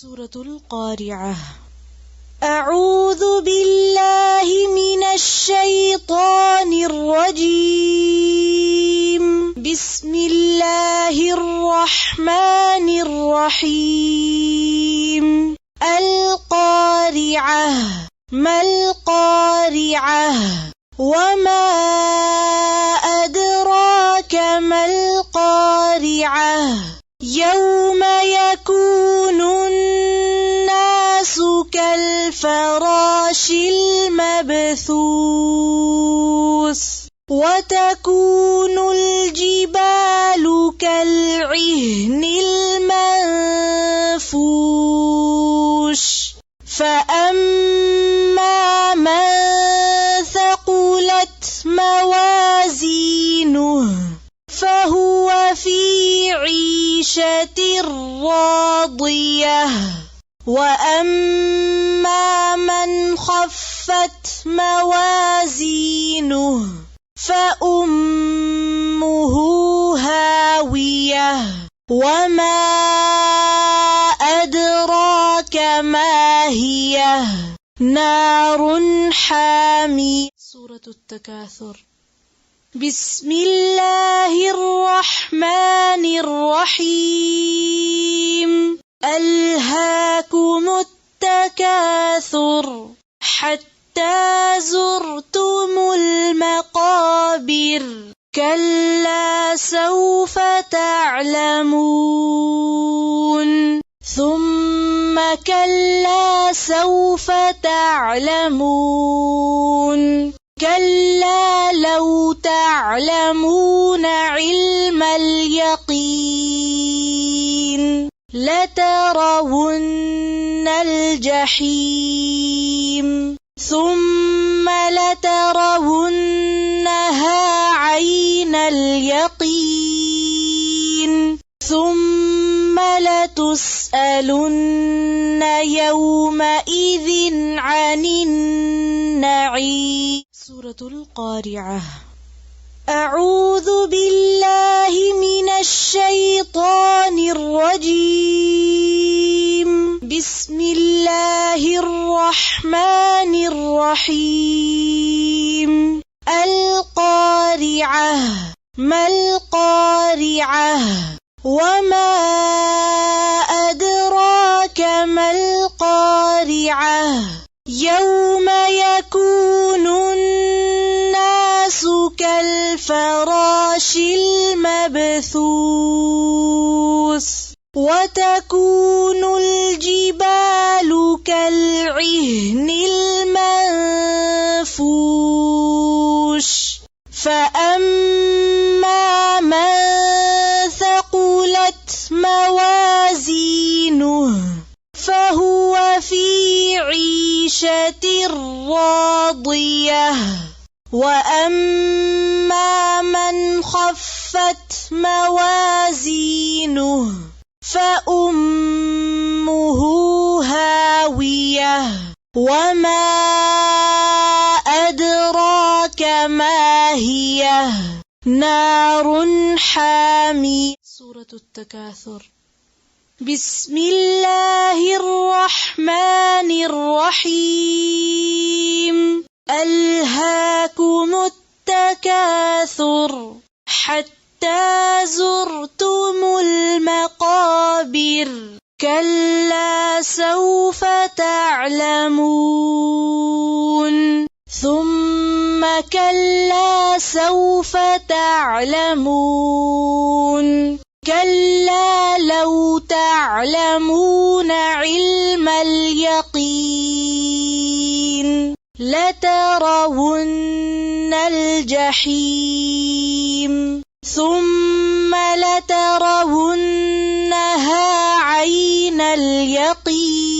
سورة القارعة. أعوذ بالله من الشيطان الرجيم. بسم الله الرحمن الرحيم. القارعة. ما القارعة؟ وما أدراك ما القارعة؟ يوم يكون الناس كالفراش المبثوث وتكون الجبال كالعهن المنفوش. فأما من ثقلت موازينه فهو في عيشة راضية. وأما من خفت موازينه فأمه هاوية. وما أدراك ما هي؟ نار حامية. سورة التكاثر. بسم الله الرحمن الرحيم. ألهاكم التكاثر حتى زرتم المقابر. كلا سوف تعلمون ثم كلا سوف تعلمون. كلا لو تعلمون علم اليقين لترون الجحيم ثم لترونها عين اليقين ثم لتسألن يومئذ عن النعيم. سورة القارعة. أعوذ بالله من الشيطان الرجيم. بسم الله الرحمن الرحيم. القارعة. ما القارعة؟ وما أدراك ما القارعة؟ يوم يكون الناس كالفراش المبثوث وتكون الجبال كالعهن المنفوش. فأما من ثقلت موازينه فهو في عيشة راضية. وأما من خفت موازينه فأمه هاوية. وما أدراك ما هي؟ نار حامية. سورة التكاثر. بسم الله الرحمن الرحيم. ألهاكم التكاثر حتى زرتم المقابر. كلا سوف تعلمون ثم كلا سوف تعلمون. كلا لو تعلمون علم اليقين لترون الجحيم ثم لترونها عين اليقين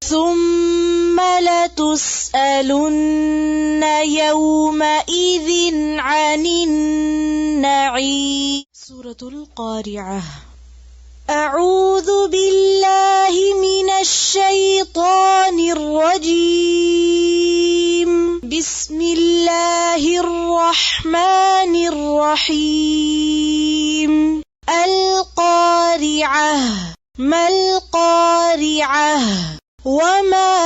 ثم لتسألن يومئذ عن النعيم. سورة القارعة. أعوذ بالله من الشيطان الرجيم. بسم الله الرحمن الرحيم. القارعة. ما القارعة وما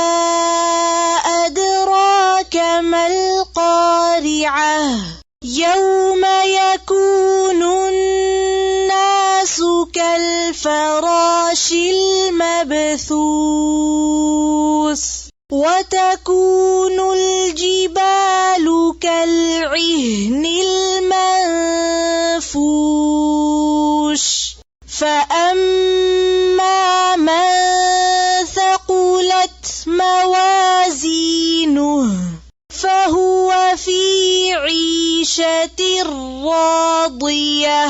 أدراك ما القارعة يوم يكون الناس كالفراش المبثوث وتكون الجبال كالعهن المنفوش فأما من ثقلت موازينه فهو في عيشة راضية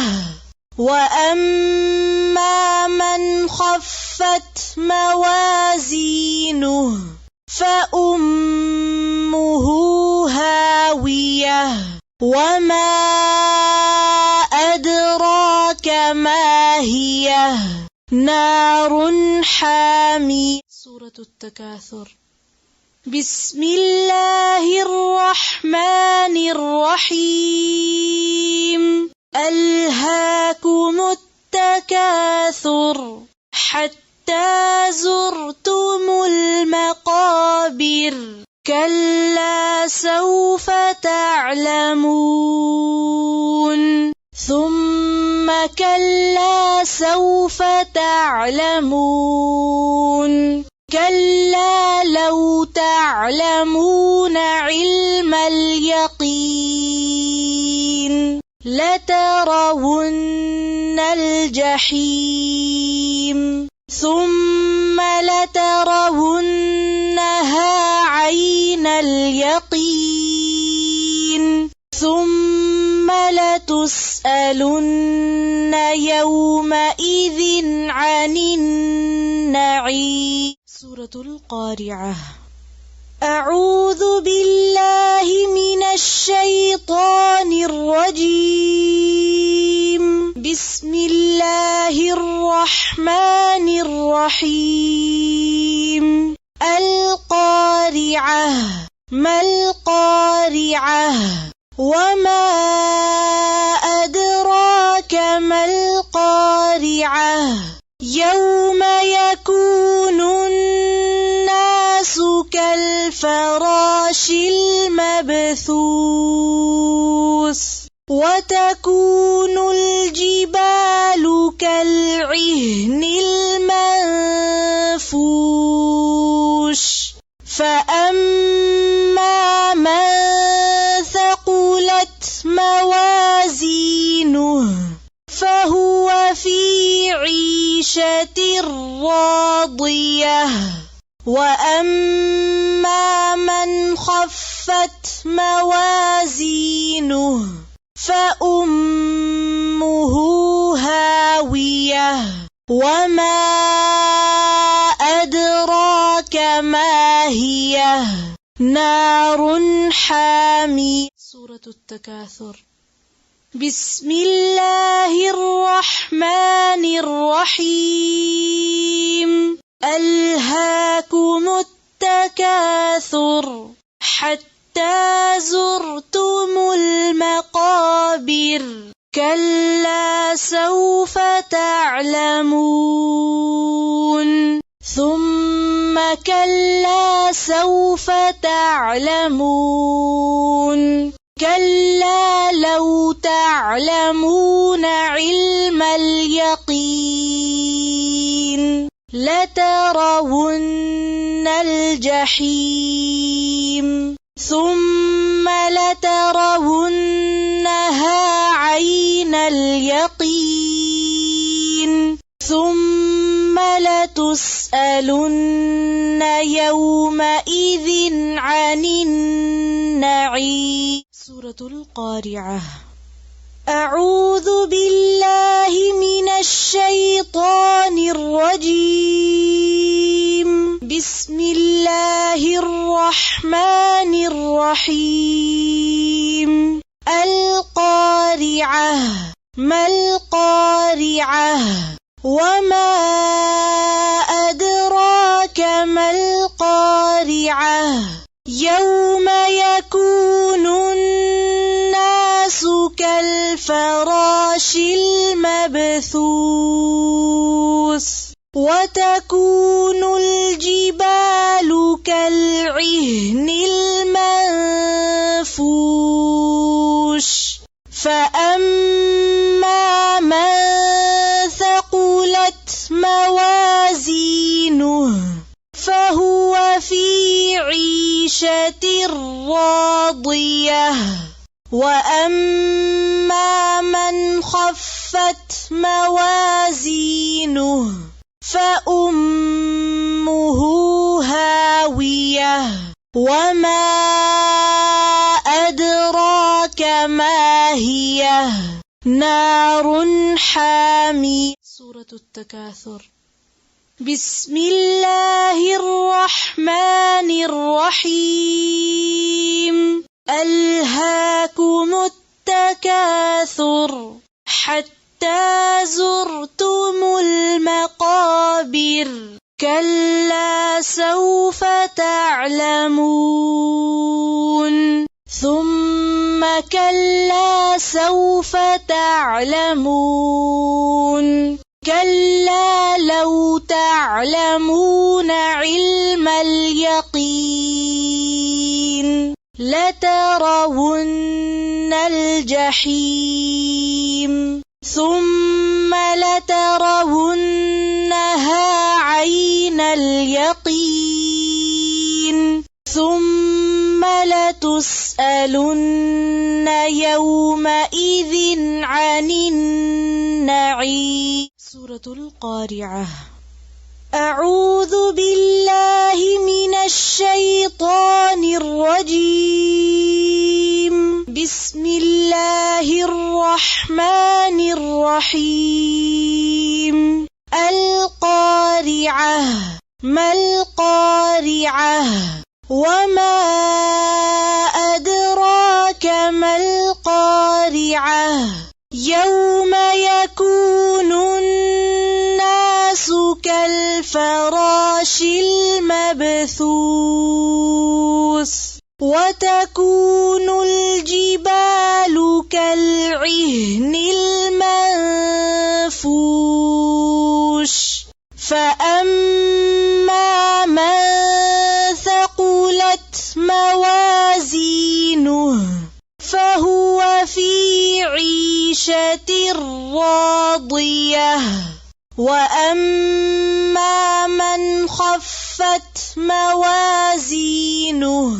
وأما من خفت موازينه فأمه هاوية وما أدراك ما هي نار حامية. سورة التكاثر. بسم الله الرحمن الرحيم. ألهاكم التكاثر حتى زرتم المقابر كلا سوف تعلمون ثم كلا سوف تعلمون كلا لو تعلمون علم اليقين لترون الجحيم ثم لترونها عين اليقين ثم لتسألن يومئذ عن النعيم. سورة القارعة. أعوذ بالله من الشيطان الرجيم. بسم الله الرحمن الرحيم. القارعة ما القارعة وما أدراك ما القارعة يوم يكون الناس كالفراش المبثوث وتكون الجبال كالعهن المنفوش فأما من ثقلت موازينه فهو في عيشة راضية وأما من خفت موازينه فأمه هاوية وما أدراك ما هي نار حامية. سورة التكاثر. بسم الله الرحمن الرحيم. ألهاكم التكاثر حتى زرتم المقابر كلا سوف تعلمون ثم كلا سوف تعلمون كلا لو تعلمون علم اليقين لترون الجحيم ثم لترونها عين اليقين ثم لتسألن يومئذ عن النعيم. سورة القارعة. أعوذ بالله من الشيطان الرجيم. بسم الله الرحمن الرحيم. القارعة ما القارعة وما أدراك ما القارعة يوم يكون الناس كالفراش المبثوث وتكون الجبال كالعهن المنفوش فأما من ثقلت موازينه فهو في عيشة راضية وأما من خفت موازينه فأمه هاوية وما أدراك ما هي نار حامية. سورة التكاثر. بسم الله الرحمن الرحيم. ألهاكم التكاثر حتى زرتم المقابر كلا سوف تعلمون ثم كلا سوف تعلمون كلا لو تعلمون علم اليقين لترون الجحيم ثم لترونها عين اليقين ثم لتسألن يومئذ عن النعيم. سورة القارعة. أعوذ بالله من الشيطان الرجيم. بسم الله الرحمن الرحيم. القارعة. ما القارعة وما أدراك ما القارعة يوم يكون الناس كالفراش المبثوث وتكون الجبال كالعهن المنفوش فأما من ثقلت موازينه فهو في عيشة راضية وأما من خفت موازينه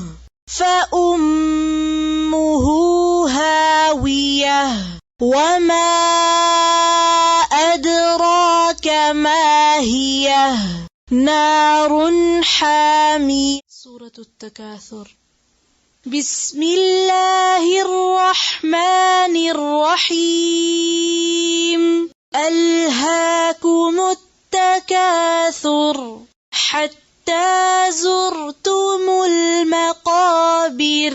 فأمه هاوية وما أدراك ما هي نار حامية. سورة التكاثر. بسم الله الرحمن الرحيم. ألهاكم التكاثر حتى زرتم المقابر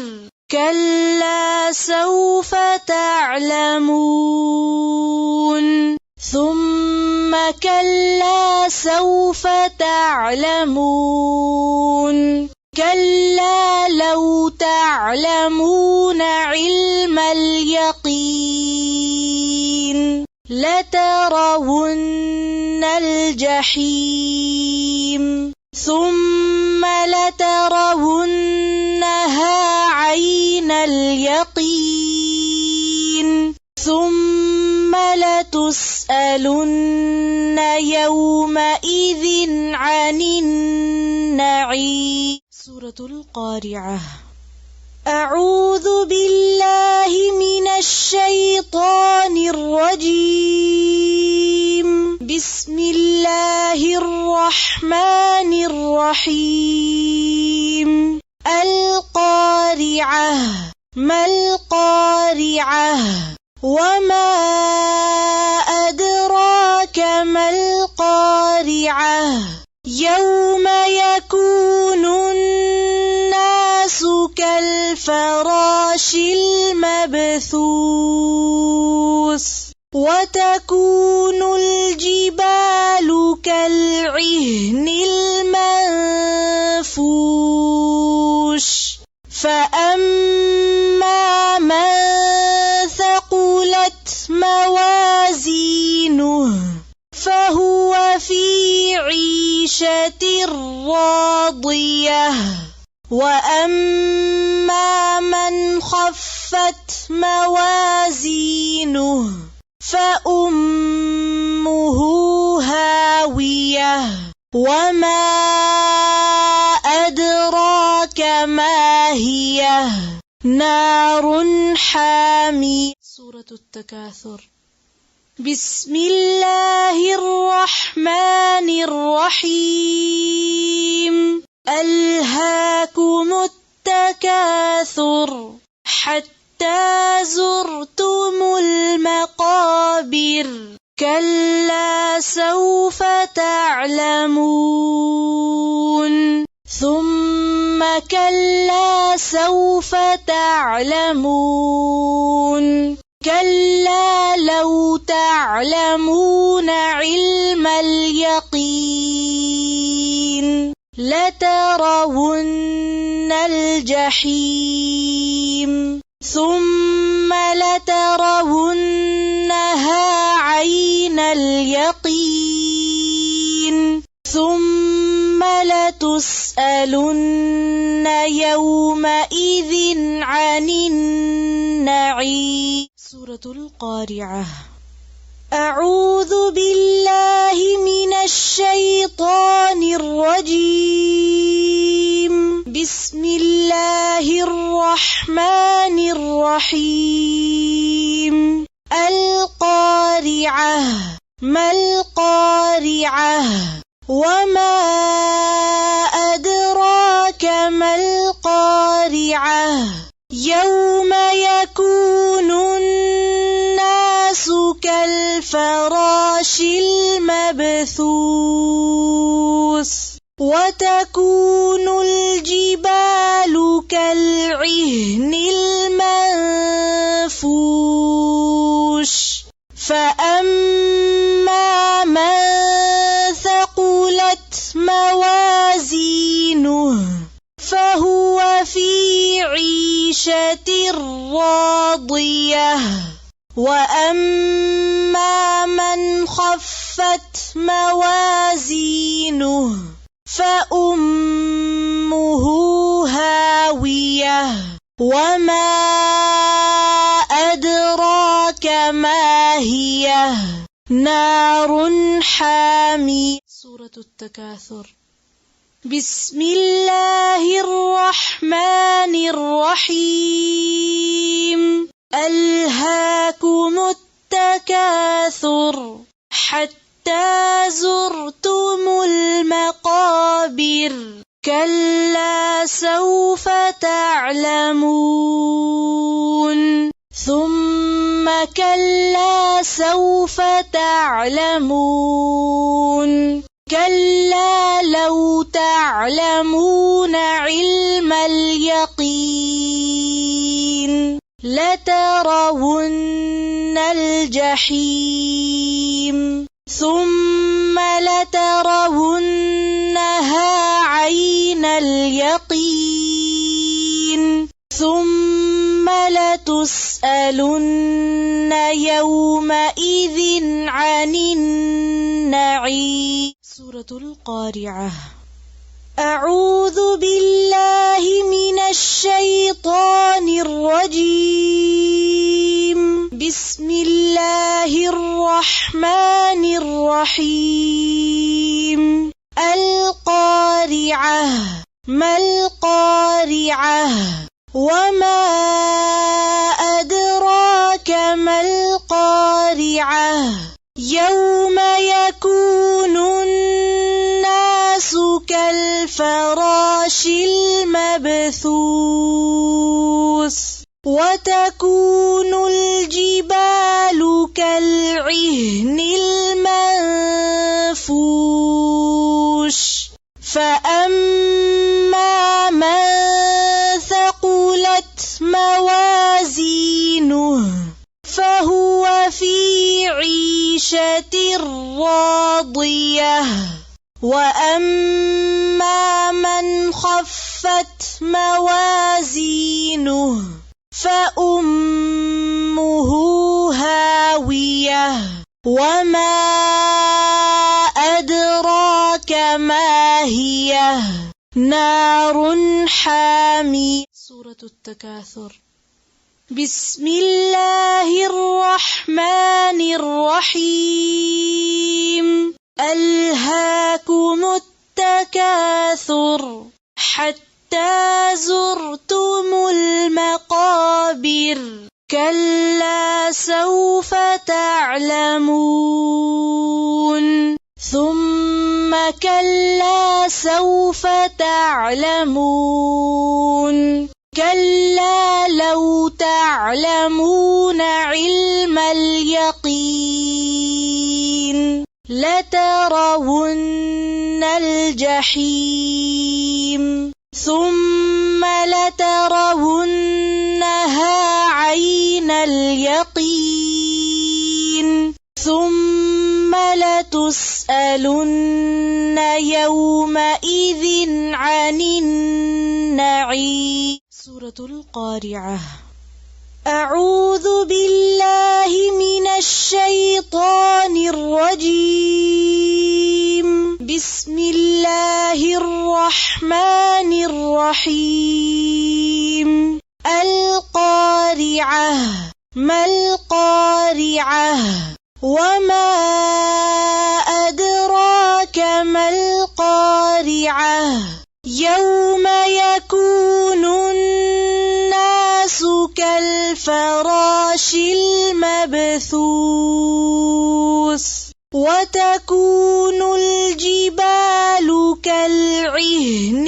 كلا سوف تعلمون ثم كلا سوف تعلمون كلا لو تعلمون علم اليقين لترون الجحيم ثم لترونها عين اليقين ثم لتسألن يومئذ عن النعيم. سورة القارعة. أعوذ بالله من الشيطان الرجيم. بسم الله الرحمن الرحيم. القارعة. ما القارعة وما أدراك ما القارعة يوم يكون الناس كالفراش المبثوث وتكون الجبال كالعهن المنفوش فأما من ثقلت موازينه فهو في عيشة راضية وأما من خفت موازينه فأمه هاوية وما أدراك ما هي نار حامية. سورة التكاثر. بسم الله الرحمن الرحيم. ألهاكم التكاثر حتى زرتم المقابر كلا سوف تعلمون ثم كلا سوف تعلمون كلا لو تعلمون علم اليقين لترون الجحيم ثم لترونها عين اليقين ثم لتسألن يومئذ عن النعيم. سورة القارعة. أعوذ بالله من الشيطان الرجيم. بسم الله الرحمن الرحيم. القارعة. ما القارعة وما أدراك ما القارعة يوم يكون الناس كالفراش المبثوث وتكون الجبال كالعهن المنفوش فأما من ثقلت موازينه فهو في عيشة راضية وأما من خفت موازينه فأمه هاوية وما أدراك ما هي نار حامية. سورة التكاثر. بسم الله الرحمن الرحيم. ألهاكم التكاثر حتى زرتم المقابر كلا سوف تعلمون ثم كلا سوف تعلمون كلا لو تعلمون علم اليقين لترون الجحيم ثم لترونها عين اليقين ثم لتسألن يومئذ عن النعيم. سورة القارعة. أعوذ بالله من الشيطان الرجيم. بسم الله الرحمن الرحيم. القارعة. ما القارعة وما أدراك ما القارعة يوم يكون الناس كالفراش المبثوث وتكون الجبال كالعهن المنفوش فأما من ثقلت موازينه فهو في عيشة راضية وأما من خفت موازينه فأمه هاوية وما أدراك ما هي نار حامية. سورة التكاثر. بسم الله الرحمن الرحيم. ألهاكم التكاثر حتى زرتم المقابر كلا سوف تعلمون ثم كلا سوف تعلمون كلا لو تعلمون علم اليقين لترون الجحيم ثم لترونها عين اليقين ثم لتسألن يومئذ عن النعيم. سورة القارعة. أعوذ بالله من الشيطان الرجيم. بسم الله الرحمن الرحيم. القارعة. ما القارعة وما أدراك ما القارعة يوم يكون الناس كالفراش المبثوث وتكون الجبال كالعهن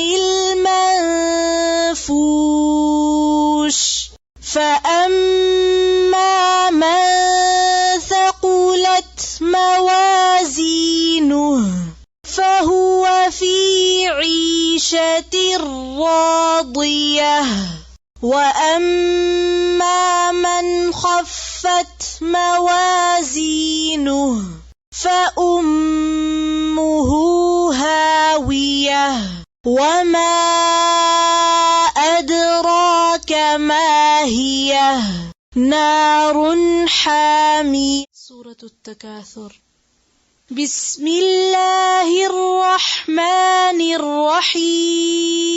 المنفوش فأما من ثقلت موازينه فهو في عيشة راضية وأما من خفت موازينه فأمه هاوية وما أدراك ما هي نار حامية. سورة التكاثر. بسم الله الرحمن الرحيم.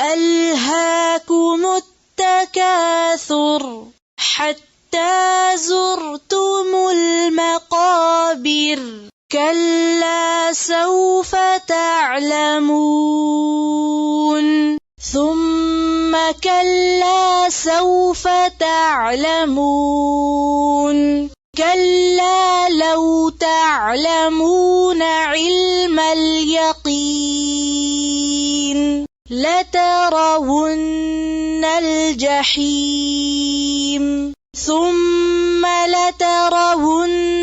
ألهاكم التكاثر حتى زرتم المقابر كلا سوف تعلمون ثم كلا سوف تعلمون كلا لو تعلمون علم اليقين لترون الجحيم ثم لترونها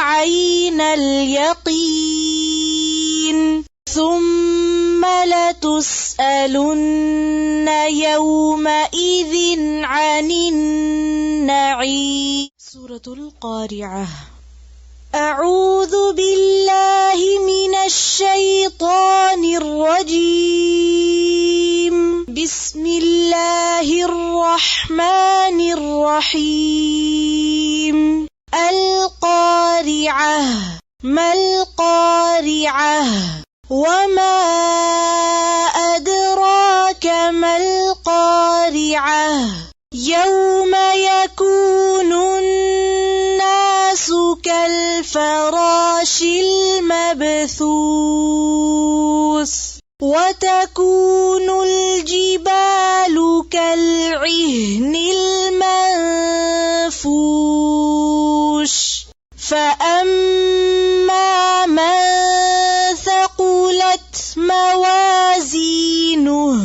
عين اليقين ثم لتسألن يومئذ عن النعيم. سورة القارعة. أعوذ بالله من الشيطان الرجيم. بسم الله الرحمن الرحيم. القارعة. ما القارعة وما أدراك ما القارعة يوم يكون الناس كالفراش المبثوث وتكون الجبال كالعهن المنفوش فأما من ثقلت موازينه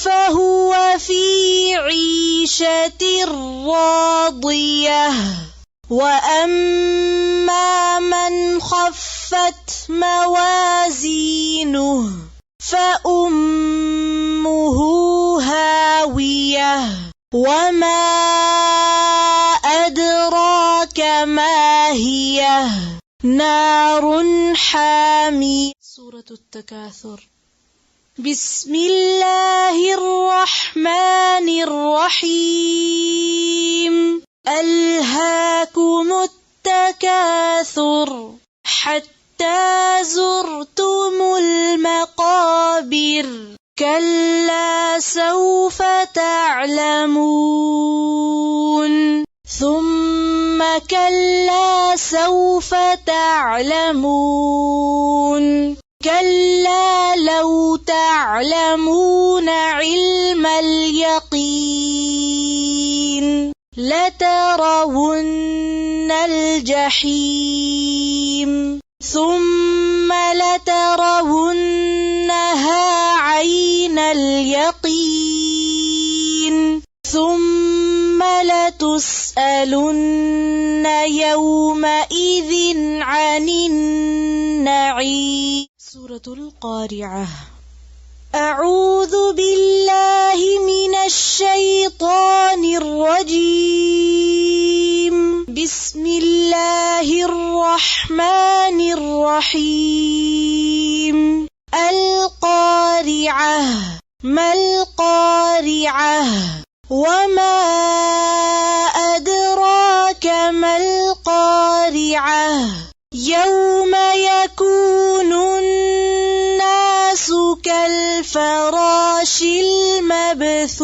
فهو في عيشة راضية وأما من خفت موازينه فأمه هاوية وما أدراك ما هي نار حامية. سورة التكاثر. بسم الله الرحمن الرحيم. ألهاكم التكاثر حتى حتى زرتم المقابر كلا سوف تعلمون ثم كلا سوف تعلمون كلا لو تعلمون علم اليقين لترون الجحيم ثم لترونها عين اليقين ثم لتسألن يومئذ عن النعيم. سورة القارعة. أعوذ بالله من الشيطان الرجيم. بسم الله الرحمن الرحيم. القارعة. ما القارعة؟ وما أدراك ما القارعة؟ يوم يكون الناس كالفراش المبثوث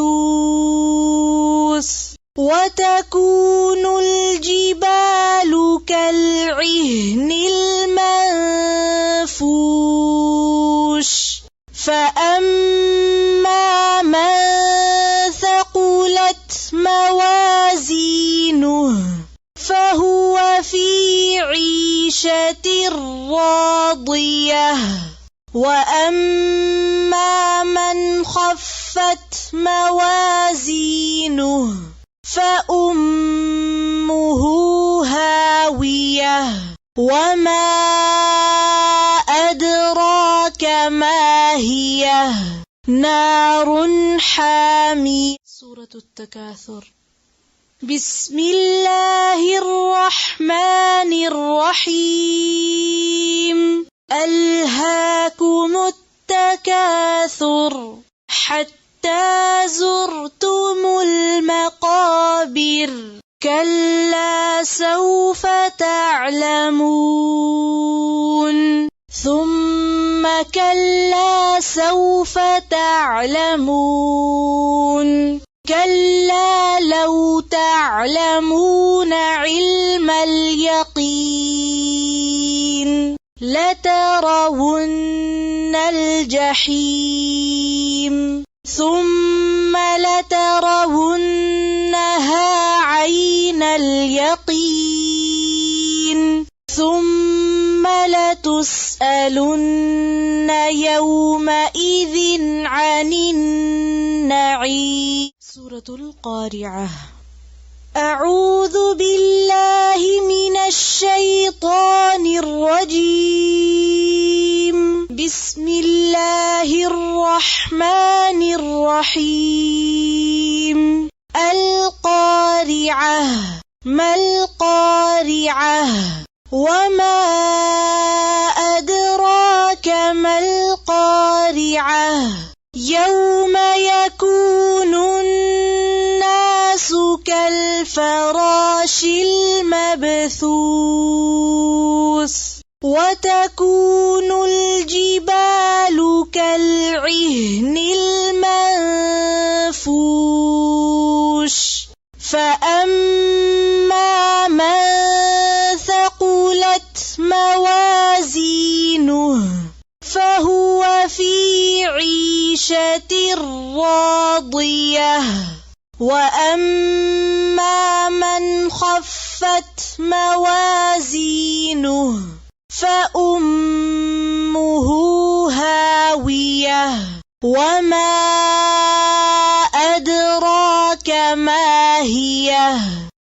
وتكون الجبال كالعهن المنفوش فأما من ثقلت موازينه فهو في عيشة راضية وأما من خفت موازينه فأمه هاوية وما أدراك ما هي نار حامية. سورة التكاثر. بسم الله الرحمن الرحيم. ألهاكم التكاثر حتى زرتم المقابر كلا سوف تعلمون ثم كلا سوف تعلمون كلا لو تعلمون علم اليقين لترون الجحيم ثم لترونها عين اليقين ثم لتسألن يومئذ عن النعيم. سورة القارعة. أعوذ بالله من الشيطان الرجيم. بسم الله الرحمن الرحيم. القارعة. ما القارعة؟ وما أدراك ما القارعة؟ يوم يكون الناس كالفراش المبثوث وتكون الجبال كالعهن المنفوش فأما من ثقلت موازينه فهو في عيشة راضية وأما من خفت موازينه فأمه هاوية وما أدراك ما هي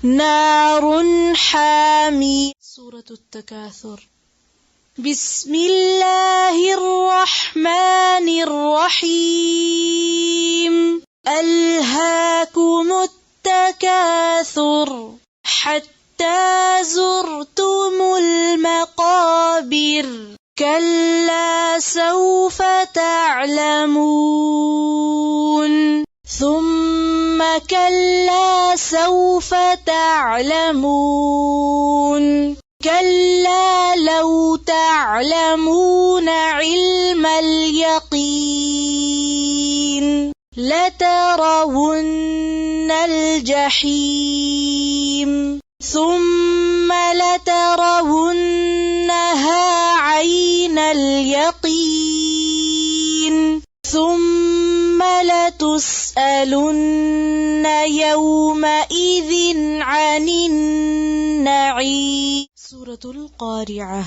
نار حامية. سورة التكاثر. بسم الله الرحمن الرحيم. ألهاكم التكاثر حتى زرتم المقابر كلا سوف تعلمون ثم كلا سوف تعلمون كلا لو تعلمون علم اليقين لترون الجحيم ثم لترونها عين اليقين ثم لتسألن يومئذ عن النعيم. سورة القارعة.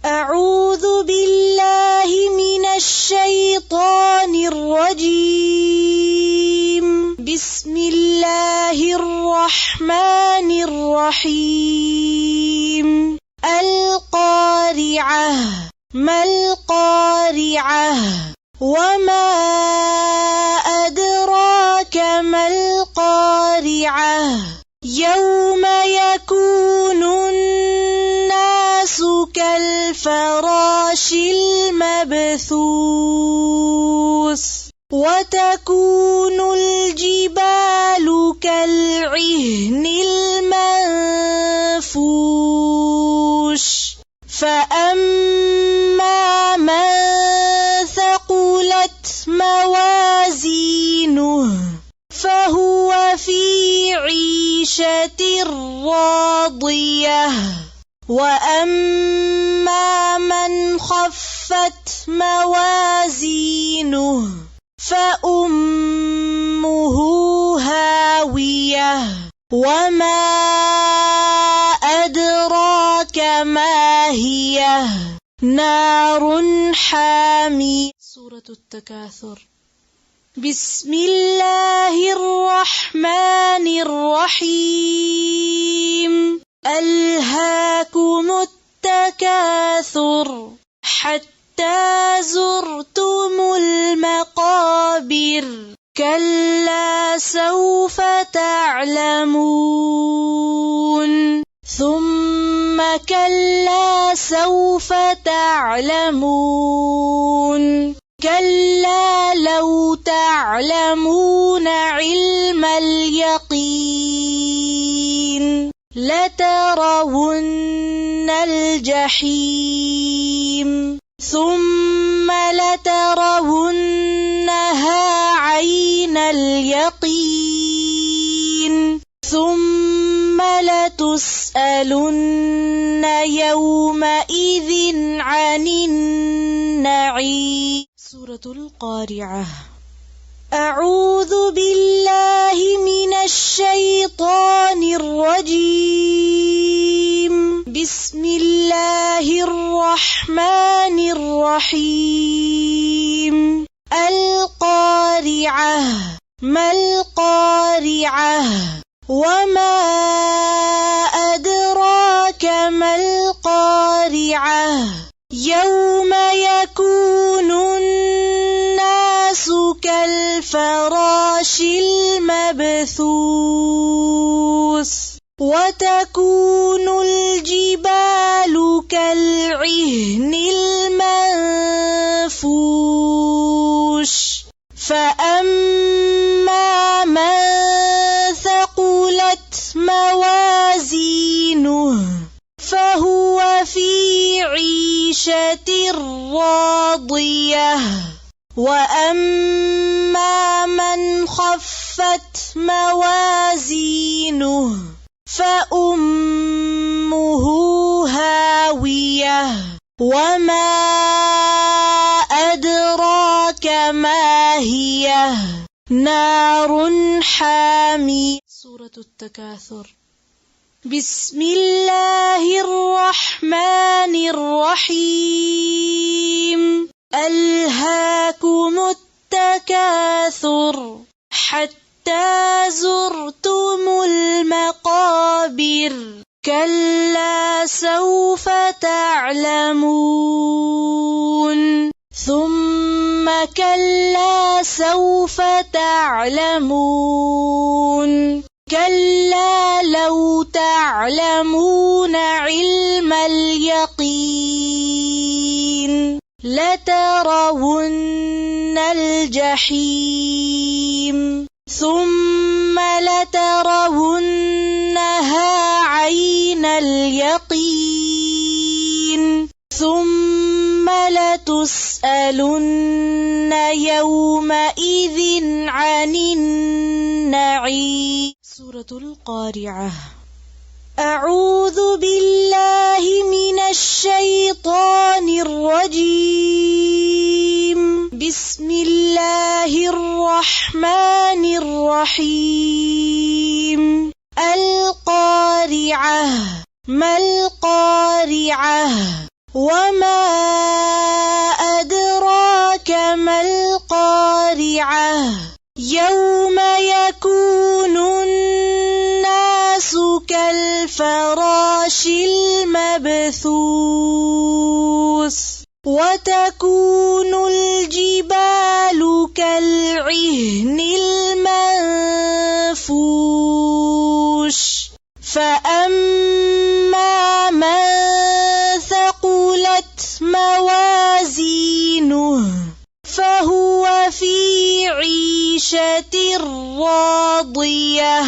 أعوذ بالله من الشيطان الرجيم. بسم الله الرحمن الرحيم. القارعة. ما القارعة؟ وما أدراك ما القارعة؟ يوم يكون الناس كالفراش المبثوث وتكون الجبال كالعهن المنفوش فأما من ثقلت موازينه فهو في عيشة راضية وأما من خفت موازينه فأمه هاوية وما أدراك ما هي نار حامية. سورة التكاثر. بسم الله الرحمن الرحيم. ألهاكم التكاثر حتى زرتم المقابر كلا سوف تعلمون ثم كلا سوف تعلمون كلا لو تعلمون علم اليقين لترون الجحيم ثم لترونها عين اليقين ثم لتسألن يومئذ عن النعيم. سورة القارعة. أعوذ بالله من الشيطان الرجيم. بسم الله الرحمن الرحيم. القارعة. ما القارعة؟ وما أدراك ما القارعة؟ يوم يكون الناس كالفراش المبثوث وتكون الجبال كالعهن المنفوش فأما من ثقلت موازينه فهو في عيشة راضية وأما من خفت موازينه فأمه هاوية وما أدراك ما هي نار حامية. سورة التكاثر. بسم الله الرحمن الرحيم. ألهاكم التكاثر حتى زرتم المقابر كلا سوف تعلمون ثم كلا سوف تعلمون كلا لو تعلمون علم اليقين لترون الجحيم ثم لترونها عين اليقين لتسألن يومئذ عن النعيم. سورة القارعة. أعوذ بالله من الشيطان الرجيم. بسم الله الرحمن الرحيم. القارعة. ما القارعة؟ وما أدراك ما القارعة؟ يوم يكون الناس كالفراش المبثوث وتكون الجبال كالعهن المنفوش. فأما من ثقلت موازينه فهو في عيشة راضية.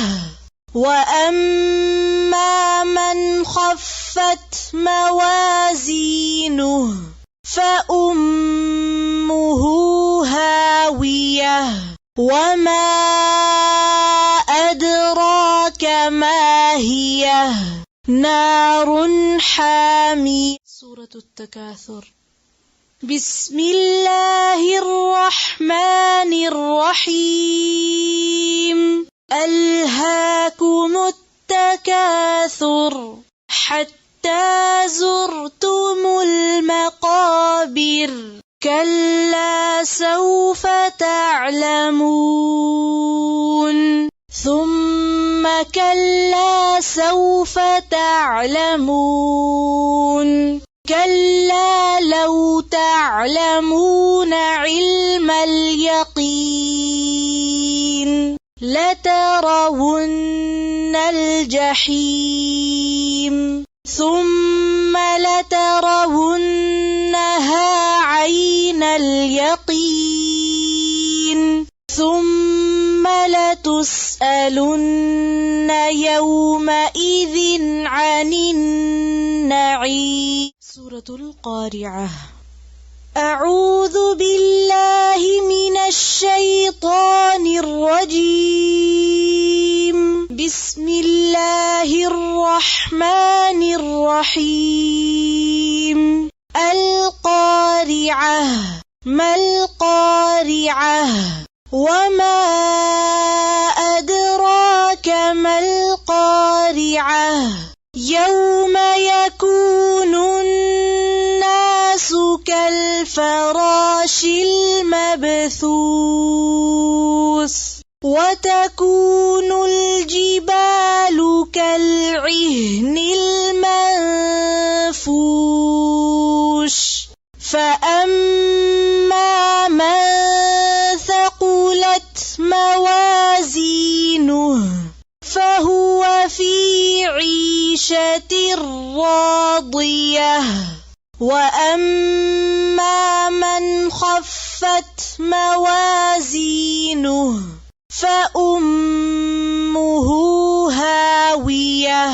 وأما من خفت موازينه فأمه هاوية. وما أدراك ما هي؟ نار حامية. سورة التكاثر. بسم الله الرحمن الرحيم. ألهاكم التكاثر حتى زرتم المقابر. كلا سوف تعلمون ثم كلا سوف تعلمون. كلا لو تعلمون علم اليقين لترون الجحيم ثم لترونها عين اليقين ثم لتسألن يومئذ عن النعيم. سورة القارعة. أعوذ بالله من الشيطان الرجيم. بسم الله الرحمن الرحيم. القارعة. ما القارعة؟ وما أدراك ما القارعة؟ يوم يكون الناس كالفراش المبثوث وتكون الجبال كالعهن المنفوش. فأما من ثقلت موازينه فهو في عيشة راضية. وأما من خفت موازينه فأمه هاوية.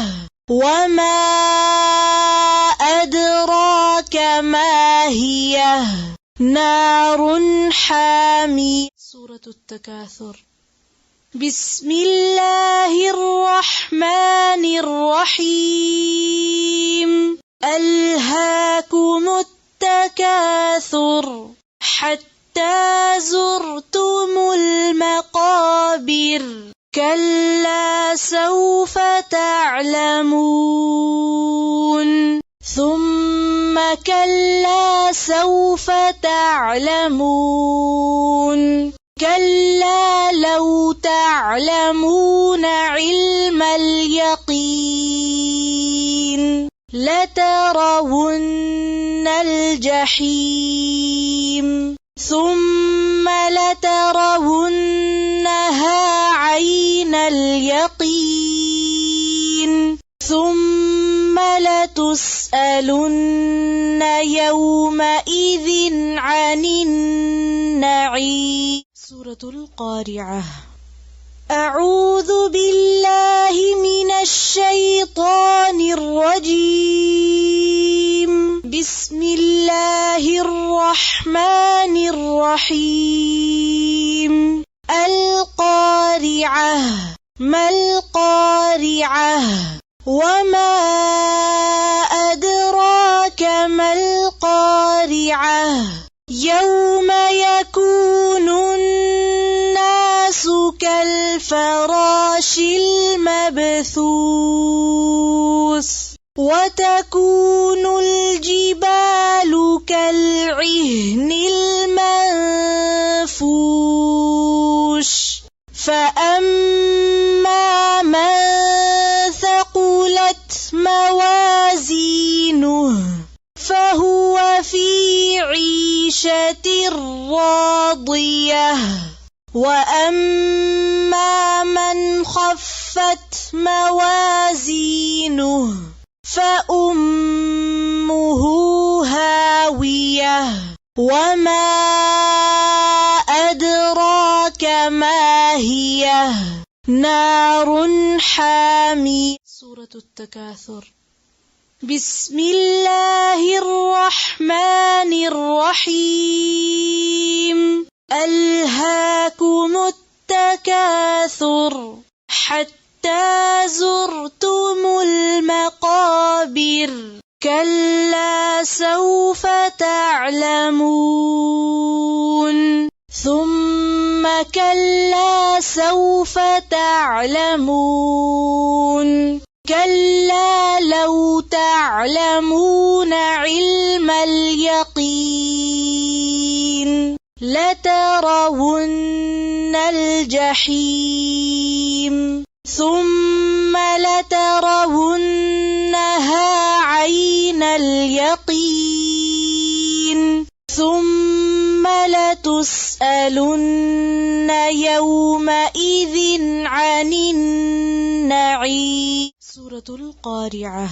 وما أدراك ما هي؟ نار حامية. سورة التكاثر. بسم الله الرحمن الرحيم. ألهاكم التكاثر حتى زرتم المقابر. كلا سوف تعلمون ثم كلا سوف تعلمون. كلا لو تعلمون علم اليقين لترون الجحيم ثم لترونها عين اليقين ثم لتسألن يومئذ عن النعيم. سورة القارعة. أعوذ بالله من الشيطان الرجيم. بسم الله الرحمن الرحيم. القارعة. ما القارعة؟ وما أدراك ما القارعة؟ يوم يكون الناس كالفراش المبثوث وتكون الجبال كالعهن المنفوش. فأما من ثقلت موازينه فهو في عيشة راضية. وأما من خفت موازينه فأمه هاوية. وما أدراك ما هي؟ نار حامية. سورة التكاثر. بسم الله الرحمن الرحيم. ألهاكم التكاثر حتى زرتم المقابر. كلا سوف تعلمون ثم كلا سوف تعلمون. كلا لو تعلمون علم اليقين لترون الجحيم ثم لترونها عين اليقين ثم لتسألن يومئذ عن النعيم. سورة القارعة.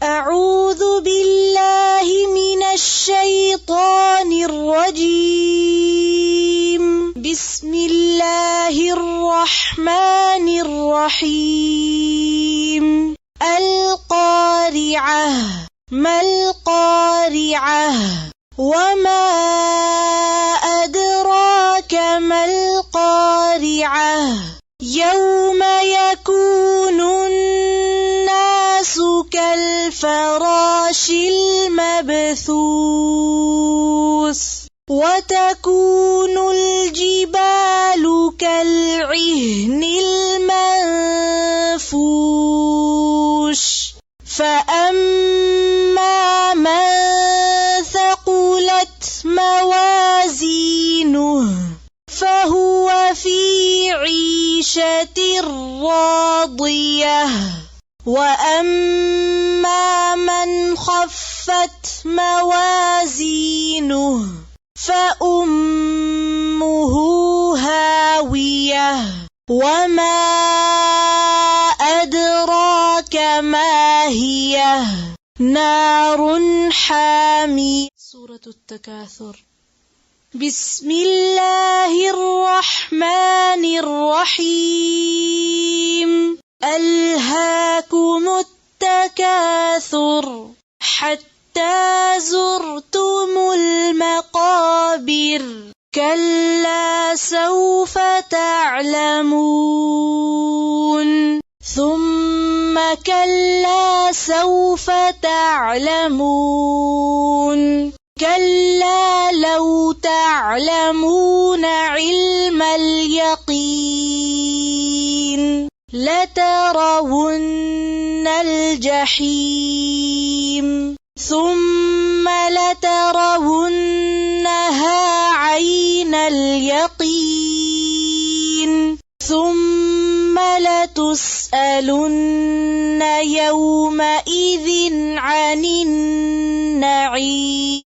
أعوذ بالله من الشيطان الرجيم. بسم الله الرحمن الرحيم. القارعة. ما القارعة؟ وما أدراك ما القارعة؟ يوم يكون الناس كالفراش المبثوث وتكون الجبال كالعهن المنفوش. فأما من ثقلت موازينه فهو في عيشة راضية. وأما من خفت موازينه فأمه هاوية. وما أدراك ما هي؟ نار حامية. سورة التكاثر. بسم الله الرحمن الرحيم. ألهاكم التكاثر حتى زرتم المقابر. كلا سوف تعلمون ثم كلا سوف تعلمون. كلا لو تعلمون علم اليقين لترون الجحيم ثم لترونها عين اليقين ثم لتسألن يومئذ عن النعيم.